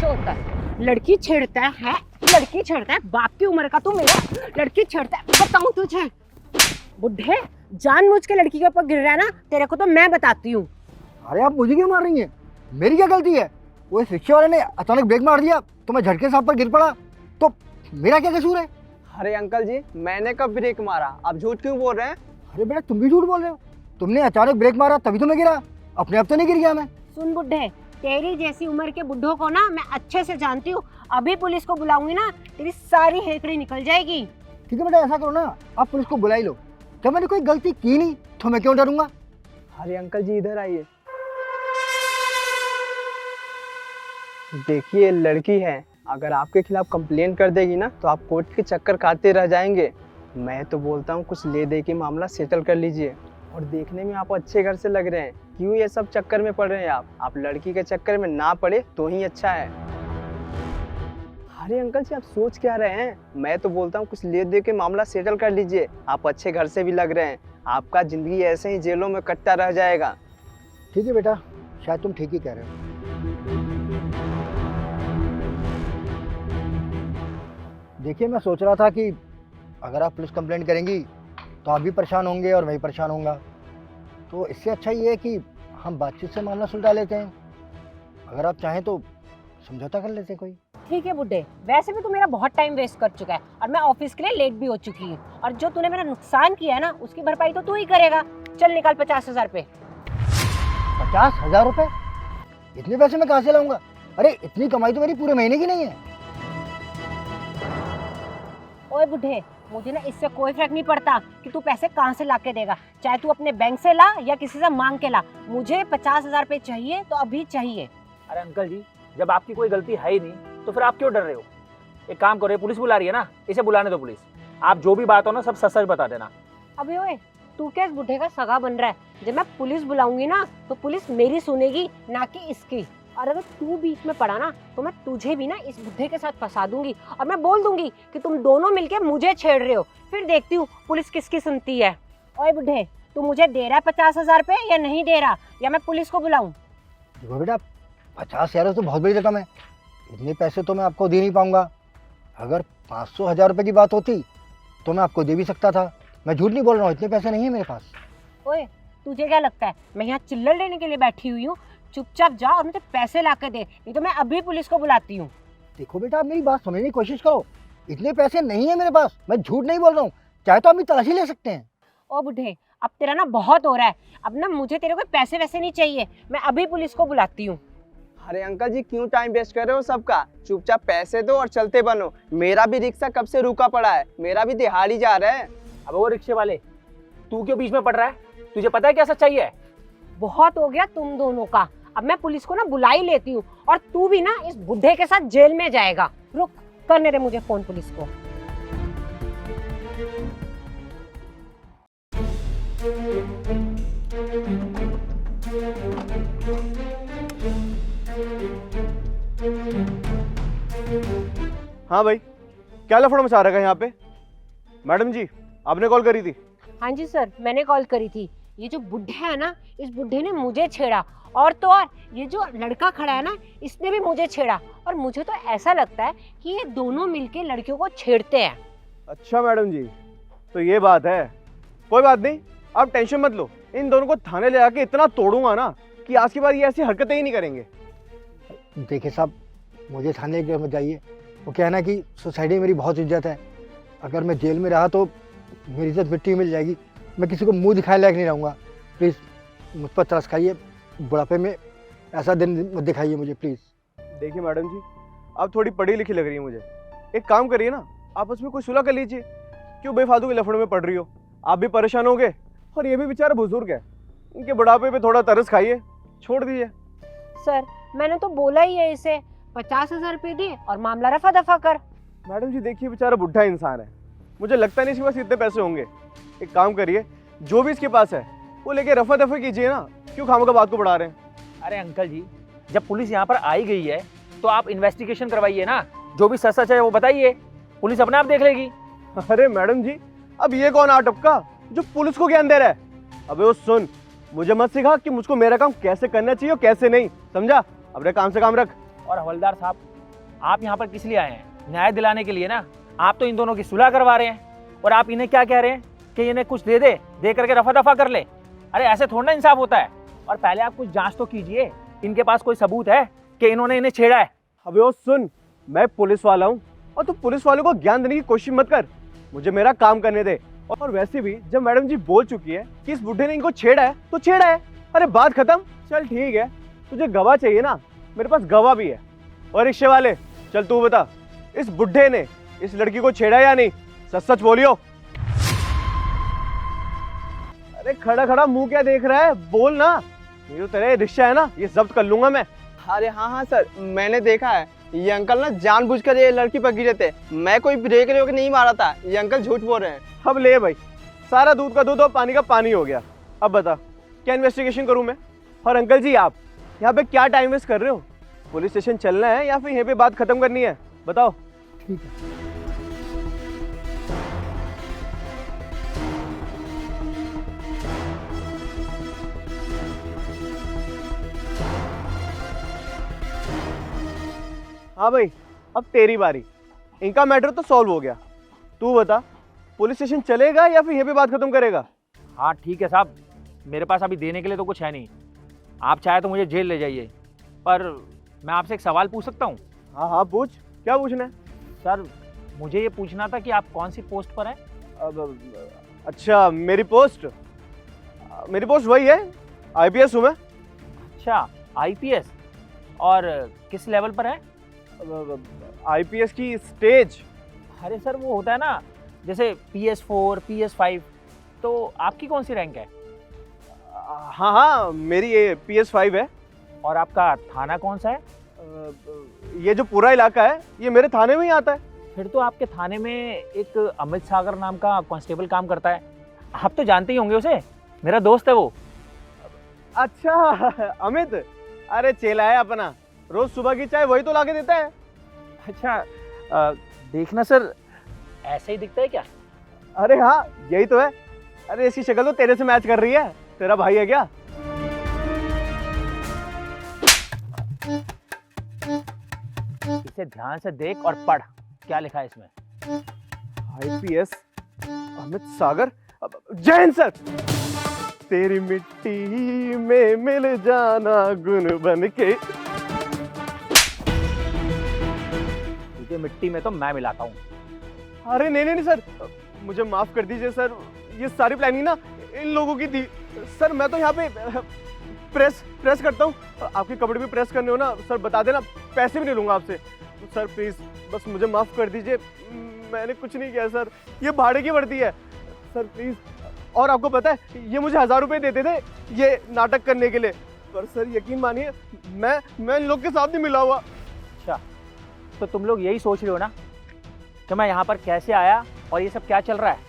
चोकर लड़की छेड़ता है, लड़की छेड़ता है, बाप की उम्र का तू मेरा लड़की छेड़ता है, बताऊं तुझे? बुढ़े जानबूझ के लड़की के ऊपर गिर रहा है ना, तेरे को तो मैं बताती हूँ। अरे आप मुझे क्यों मार रही हैं? मेरी क्या गलती है? वो इस रिक्शे वाले ने अचानक ब्रेक मार दिया तो मैं झटके से आप पर गिर पड़ा, तो मेरा क्या कसूर है? अरे अंकल जी, मैंने कब ब्रेक मारा? आप झूठ क्यों बोल रहे हैं? अरे बेटा तुम भी झूठ बोल रहे हो। तुमने अचानक ब्रेक मारा तभी तो मैं गिरा, अपने आप तो नहीं गिर गया मैं। सुन बुढ़े, तेरी जैसी उम्र के बुढ़ों को ना मैं अच्छे से जानती हूँ। अभी पुलिस को बुलाऊंगी ना, तेरी सारी हेकड़ी निकल जाएगी। ठीक है बेटा, ऐसा करो ना, आप पुलिस को बुला ही लो। जब मैंने कोई गलती की नहीं तो मैं क्यों डरूंगा? अरे अंकल जी इधर आइए। देखिए लड़की है, अगर आपके खिलाफ कंप्लेन कर देगी ना तो आप कोर्ट के चक्कर काटते रह जाएंगे। मैं तो बोलता हूँ कुछ ले दे के मामला सेटल कर लीजिए। और देखने में आप अच्छे घर से लग रहे हैं, क्यों ये सब चक्कर में पड़ रहे हैं आप लड़की के चक्कर में ना पड़े तो ही अच्छा है। अरे अंकल जी आप सोच क्या रहे हैं? मैं तो बोलता हूँ कुछ ले दे के मामला सेटल कर लीजिए। आप अच्छे घर से भी लग रहे हैं, आपका जिंदगी ऐसे ही जेलों में कटता रह जाएगा। ठीक है बेटा, शायद तुम ठीक ही कह रहे हो। देखिए मैं सोच रहा था कि अगर आप पुलिस कंप्लेंट करेंगी तो आप भी परेशान होंगे और मैं भी परेशान होऊंगा, तो इससे अच्छा ये है कि हम बातचीत से मामला सुलझा लेते हैं। अगर आप चाहें तो समझौता कर लेते हैं कोई। ठीक है बुड्ढे, वैसे भी तू मेरा बहुत टाइम वेस्ट कर चुका है और मैं ऑफिस के लिए लेट भी हो चुकी हूँ। और जो तूने मेरा नुकसान किया है ना, उसकी भरपाई तो तू ही करेगा। चल निकाल 50,000 रुपए। 50,000 रुपये? इतने पैसे मैं कहाँ से लाऊंगा? अरे इतनी कमाई तो मेरी पूरे महीने की नहीं है। ओए बुढ़े, मुझे ना इससे कोई फर्क नहीं पड़ता कि तू पैसे कहाँ से ला के देगा। चाहे तू अपने बैंक से ला या किसी से मांग के ला, मुझे 50,000 रुपए चाहिए तो अभी चाहिए। अरे अंकल जी, जब आपकी कोई गलती है ही नहीं तो फिर आप क्यों डर रहे हो? एक काम करो, पुलिस बुला रही है ना, इसे बुलाने दो पुलिस। आप जो भी बात हो ना सब सच सच बता देना। अबे ओए, तू क्या इस बुढ़े का सगा बन रहा है? जब मैं पुलिस बुलाऊंगी ना तो पुलिस मेरी सुनेगी, ना कि इसकी। और अगर तू बीच में पड़ा ना तो मैं तुझे भी ना इस बुढ़े के साथ फंसा दूंगी और मैं बोल दूंगी कि तुम दोनों मिलके मुझे छेड़ रहे हो। फिर देखती हूँ पुलिस किसकी सुनती है। ओए बुढ़े, तू मुझे दे रहा है 50,000 रुपए या नहीं दे रहा, या मैं पुलिस को बुलाऊं? देखो बेटा, 50,000 तो बहुत बड़ी रकम है, इतने पैसे तो मैं आपको दे नहीं पाऊंगा। अगर 500,000 रुपये की बात होती तो मैं आपको दे भी सकता था। मैं झूठ नहीं बोल रहा हूँ, इतने पैसे नहीं है मेरे पास। ओए, तुझे क्या लगता है मैं यहाँ चिल्लर लेने के लिए बैठी हुई हूँ? चुपचाप जा और मुझे पैसे ला के दे, नहीं तो मैं अभी पुलिस को बुलाती हूँ। देखो बेटा, आप मेरी बात समझने की कोशिश करो। इतने पैसे नहीं है मेरे पास, मैं झूठ नहीं बोल रहा हूँ। चाहे तो आप मेरी तलाशी ले सकते हैं। ओ बुढ़े, अब तेरा ना बहुत हो रहा है। अब ना मुझे तेरे को पैसे वैसे नहीं चाहिए, मैं अभी पुलिस को बुलाती हूँ। अरे अंकल जी क्यों टाइम वेस्ट कर रहे हो सबका? चुपचाप पैसे दो और चलते बनो। मेरा भी रिक्शा कब से रुका पड़ा है, मेरा भी दिहाड़ी जा रहा है। अब वो रिक्शे वाले, तू क्यों बीच में पड़ रहा है? तुझे पता है क्या सच्चाई है? बहुत हो गया तुम दोनों का। अब मैं पुलिस को ना बुला ही लेती हूँ और तू भी ना इस बुढ़े के साथ जेल में जाएगा। रुक, करने दे मुझे फोन पुलिस को। हाँ भाई, क्या लफड़ा मचा रखा है यहाँ पे? मैडम जी आपने कॉल करी थी? हाँ जी सर, मैंने कॉल करी थी। ये जो बुढ़ा है ना, इस बुढ़े ने मुझे छेड़ा, और तो और ये जो लड़का खड़ा है ना, इसने भी मुझे छेड़ा। और मुझे तो ऐसा लगता है कि ये दोनों मिलके लड़कियों को छेड़ते हैं। अच्छा मैडम जी, तो ये बात है। कोई बात नहीं, आप टेंशन मत लो। इन दोनों को थाने ले आके इतना तोड़ूंगा ना कि आज के बाद ये ऐसी हरकतें ही नहीं करेंगे। देखिए साहब, मुझे थाने के मत जाइए। वो क्या है ना कि सोसाइटी में मेरी बहुत इज्जत है। अगर मैं जेल में रहा तो मेरी इज्जत मिट्टी में मिल जाएगी। मैं किसी को मुंह दिखाने लायक नहीं रहूँगा। प्लीज़ मुझ पर तरस खाइए, बुढ़ापे में ऐसा दिन मत दिखाइए मुझे प्लीज़। देखिए मैडम जी, आप थोड़ी पढ़ी लिखी लग रही है मुझे। एक काम करिए ना, आपस में कोई सुलह कर लीजिए। क्यों बेफालतू के लफड़ों में पड़ रही हो? आप भी परेशान होगे और ये भी बेचारा बुजुर्ग है, इनके बुढ़ापे पे थोड़ा तरस खाइए, छोड़ दीजिए। सर मैंने तो बोला ही है इसे 50,000 रुपए दे और मामला रफा दफा कर। मैडम जी देखिए, बेचारा बुढ़ा इंसान है, मुझे लगता नहीं इसके पास इतने पैसे होंगे। एक काम करिए, जो भी इसके पास है वो लेके रफा दफा कीजिए ना। क्यों खामखा बात को बढ़ा रहे हैं? अरे अंकल जी, जब पुलिस यहाँ पर आई गई है तो आप इन्वेस्टिगेशन करवाइए ना। जो भी सच सच है वो बताइए, पुलिस अपने आप देख लेगी। अरे मैडम जी, अब ये कौन आ टपका जो पुलिस को ज्ञान दे रहा है? अबे वो सुन, मुझे मत सिखा कि मुझको मेरा काम कैसे करना चाहिए और कैसे नहीं, समझा? अपने काम से काम रख। और हवलदार साहब, आप यहाँ पर किस लिए आए हैं? न्याय दिलाने के लिए ना। आप तो इन दोनों की सुलह करवा रहे हैं और आप इन्हें क्या कह रहे हैं कि इन्हें कुछ दे करके रफा दफा कर ले। अरे ऐसे थोड़ा ना इंसाफ होता है। और पहले आप कुछ जांच तो कीजिए, इनके पास कोई सबूत है कि इन्होंने इन्हें छेड़ा है? अबे ओ सुन, मैं पुलिस वाला हूँ और तू पुलिस वालों को ज्ञान देने की कोशिश मत कर। मुझे मेरा काम करने दे। और वैसे भी जब मैडम जी बोल चुकी है कि इस बुढ़े ने इनको छेड़ा है तो छेड़ा है। अरे बात खत्म। चल ठीक है, तुझे गवाह चाहिए ना, मेरे पास गवाह भी है। और रिक्शे वाले, चल तू बता, इस बुढ़े ने इस लड़की को छेड़ा या नहीं? सच सच बोलियो। अरे खड़ा खड़ा मुंह क्या देख रहा है, बोल ना। ये तो तेरे रिक्शा है ना, ये जब्त कर लूंगा मैं। अरे हाँ सर, मैंने देखा है। ये अंकल ना जानबूझकर ये लड़की पर गिरे थे। मैं कोई ब्रेक रेक नहीं मारा था। ये अंकल झूठ बोल रहे हैं। अब ले भाई, सारा दूध का दूध और पानी का पानी हो गया। अब बता, क्या इन्वेस्टिगेशन करूं मैं? और अंकल जी, आप यहाँ पे क्या टाइम वेस्ट कर रहे हो? पुलिस स्टेशन चलना है या फिर यहीं पे बात खत्म करनी है? बताओ। ठीक है। हाँ भाई, अब तेरी बारी। इनका मैटर तो सॉल्व हो गया। तू बता, पुलिस स्टेशन चलेगा या फिर यहीं पे बात खत्म करेगा? हाँ ठीक है साहब, मेरे पास अभी देने के लिए तो कुछ है नहीं। आप चाहे तो मुझे जेल ले जाइए, पर मैं आपसे एक सवाल पूछ सकता हूँ? हाँ हाँ पूछ, क्या पूछना है? सर, मुझे ये पूछना था कि आप कौन सी पोस्ट पर हैं? अच्छा, मेरी पोस्ट वही है, IPS हूँ मैं। अच्छा, IPS। और किस लेवल पर है? IPS की स्टेज। अरे सर, वो होता है ना जैसे PS4, PS5, तो आपकी कौन सी रैंक है? हाँ हाँ, मेरी ये PS5 है। और आपका थाना कौन सा है? ये जो पूरा इलाका है ये मेरे थाने में ही आता है। फिर तो आपके थाने में एक अमित सागर नाम का कांस्टेबल काम करता है। आप तो जानते ही होंगे उसे, मेरा दोस्त है वो। अच्छा अमित, अरे चेला है अपना, रोज सुबह की चाय वही तो लाके देता है। अच्छा, देखना सर, ऐसे ही दिखता है क्या? अरे हाँ, यही तो है। अरे इसकी शक्ल तो तेरे से मैच कर रही है। तेरा भाई है क्या? इसे ध्यान से देख और पढ़, क्या लिखा है इसमें? IPS अमित सागर। जय हिंद सर। तेरी मिट्टी में मिल जाना गुन बन के। तुझे मिट्टी में तो मैं मिलाता हूँ। अरे नहीं नहीं नहीं सर, मुझे माफ कर दीजिए सर। ये सारी प्लानिंग ना इन लोगों की थी सर। मैं तो यहाँ पे प्रेस करता हूँ। आपके कपड़े भी प्रेस करने हो ना सर, बता देना, पैसे भी नहीं लूंगा आपसे सर। प्लीज बस मुझे माफ कर दीजिए, मैंने कुछ नहीं किया सर। ये भाड़े की वर्दी है सर, प्लीज। और आपको पता है ये मुझे 1000 रुपए देते थे ये नाटक करने के लिए, पर सर यकीन मानिए मैं इन लोग के साथ नहीं मिला हुआ। अच्छा, तो तुम लोग यही सोच रहे हो ना कि मैं यहाँ पर कैसे आया और ये सब क्या चल रहा है?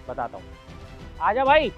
बताता हूँ, आजा भाई।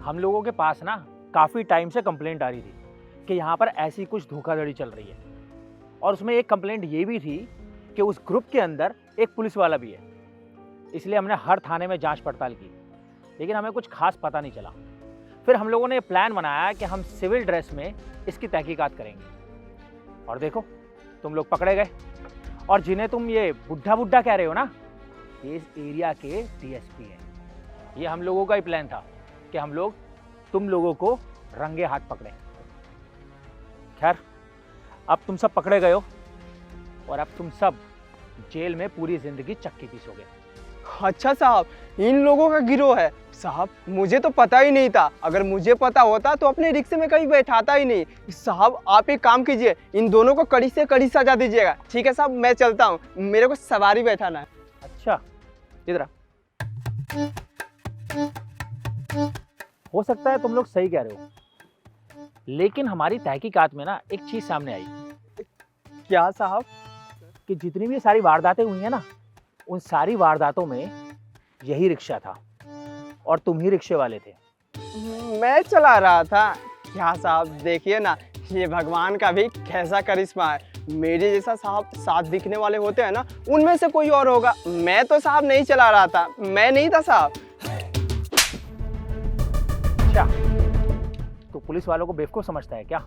हम लोगों के पास ना काफ़ी टाइम से कंप्लेंट आ रही थी कि यहाँ पर ऐसी कुछ धोखाधड़ी चल रही है। और उसमें एक कंप्लेंट ये भी थी कि उस ग्रुप के अंदर एक पुलिस वाला भी है। इसलिए हमने हर थाने में जांच पड़ताल की, लेकिन हमें कुछ खास पता नहीं चला। फिर हम लोगों ने प्लान बनाया कि हम सिविल ड्रेस में इसकी तहकीकात करेंगे। और देखो, तुम लोग पकड़े गए। और जिन्हें तुम ये बुढ़ा बुढ़ा कह रहे हो ना, ये इस एरिया के DSP हैं। ये हम लोगों का ही प्लान था कि हम लोग तुम लोगों को रंगे हाथ पकड़े। खैर, अब तुम सब पकड़े गए हो और अब तुम सब जेल में पूरी जिंदगी चक्की पीसोगे। अच्छा साहब, इन लोगों का गिरोह है साहब? मुझे तो पता ही नहीं था। अगर मुझे पता होता तो अपने रिक्शे में कहीं बैठाता ही नहीं। साहब आप एक काम कीजिए, इन दोनों को कड़ी से कड़ी सजा दीजिएगा। ठीक है साहब, मैं चलता हूँ, मेरे को सवारी बैठाना है। अच्छा, इधर आ। हो सकता है तुम लोग सही कह रहे हो, लेकिन हमारी तहकीकात में ना एक चीज सामने आई क्या साहब? कि जितनी भी ये सारी वारदातें हुई हैं ना, उन सारी वारदातों में यही रिक्शा था और तुम ही रिक्शे वाले थे। मैं चला रहा था। क्या साहब, देखिए ना, ये भगवान का भी कैसा करिश्मा है। मेरे जैसा साहब साथ दिखने वाले होते हैं ना, उनमें से कोई और होगा। मैं तो साहब नहीं चला रहा था, मैं नहीं था साहब। अच्छा, तो पुलिस वालों को बेवकूफ समझता है क्या?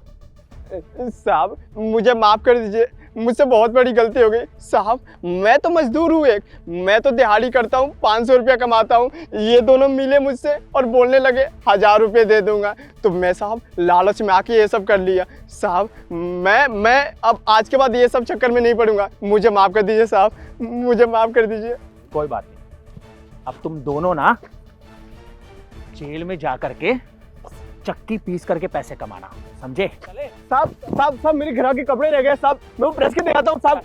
साहब मुझे माफ कर दीजिए, मुझसे बहुत बड़ी गलती हो गई साहब। मैं तो मजदूर हूँ एक, मैं तो दिहाड़ी करता हूँ, 500 रुपया कमाता हूँ। ये दोनों मिले मुझसे और बोलने लगे 1000 रुपये दे दूंगा, तो मैं साहब लालच में आके ये सब कर लिया साहब। मैं अब आज के बाद ये सब चक्कर में नहीं पड़ूंगा। मुझे माफ़ कर दीजिए साहब, मुझे माफ़ कर दीजिए। कोई बात नहीं, अब तुम दोनों ना जेल में जा करके चक्की पीस करके पैसे कमाना, समझे? साहब साहब साहब, मेरे घर के कपड़े रह गए साहब, मैं वो प्रेस के दिखाता हूँ साहब।